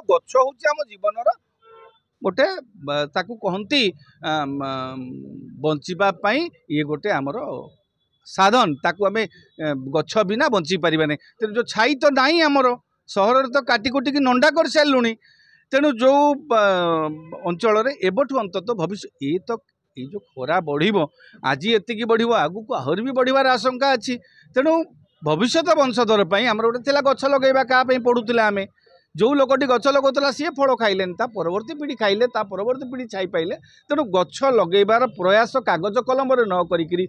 गछ हूँ आम जीवन गोटे ताकू कहती बंचापी ये गोटे आमर साधन ताकू आम गछ बिना बंची पारिबा नहीं। तेणु जो छाई तो नहीं आमर सहर तो काटी कुटिकी नंडा कर सारूँ। तेणु जो अंचल एबठू अंतत भविष्य ये तो ये जो खरा बढ़ आज एतिकी बढ़ आगू को आहरी भी बढ़वार आशंका अच्छी। तेणु भविष्य वंशधर आमर गोटे गछ लगेगा क्या पढ़ुला आम जो लोकटी गछ लगोला सी फल खाइले परवर्ती पीढ़ी खाइले परवर्ती पीढ़ी छाई पाइले। तेणु गछ लगेबार प्रयास कागज कलम न करी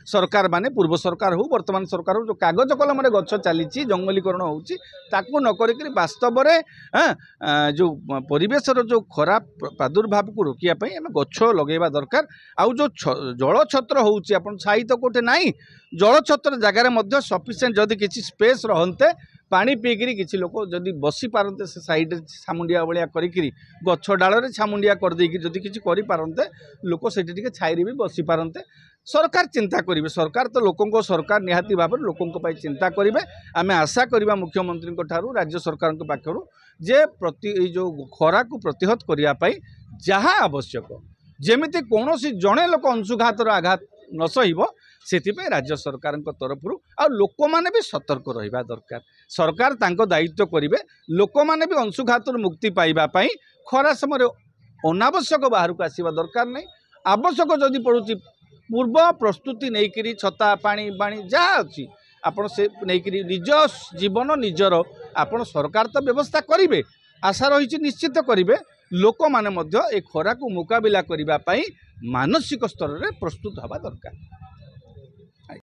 सरकार माने पूर्व सरकार हो वर्तमान सरकार हो जो कागज कलम गछ चली जंगलीकरण होताकू न करी वास्तव में जो परिवेशर जो खराब प्रादुर्भाव को रोकियापाई आम गछ लगेबा दरकार। आउ जो जल छत्र होउची आपन छाई तो कोटे नाई जल छत्र जगार सफिसीयंट जदि किसी स्पेस रहते पानी पीकरी किसी लोक जदि बसी पारते से साइड छामुंडिया भाया करी गछ डाल छामुंडिया करदे जदि किसी करें लोक से छाई भी बसी पारते। सरकार चिंता करेंगे सरकार तो लोकों सरकार निहाती भाव लोकों चिंता करेंगे। आम आशा करवा मुख्यमंत्री राज्य सरकार पाखर जे प्रति जो खरा को प्रतिहत करने जहाँ आवश्यक जमी कौन जड़े लोक अंशुघातर आघात न सह से राज्य सरकार तरफ आ लोक मैंने भी सतर्क रहा दरकार। सरकार तांको दायित्व करेंगे लोक मैंने भी अंशुघातर मुक्ति पाइबापी खरा समय अनावश्यक बाहर को आसवा दरकार नहीं। आवश्यक जदि पड़ुची पूर्व प्रस्तुति नहीं छता पानी बाणी जहाँ अच्छी आपड़ से नहीं निज जीवन निजर आपड़ सरकार तो व्यवस्था करेंगे आशा रही निश्चित करेंगे। लोक माने मध्य ए खरा को मुकाबिला करने मानसिक स्तर में प्रस्तुत हवा दरकार।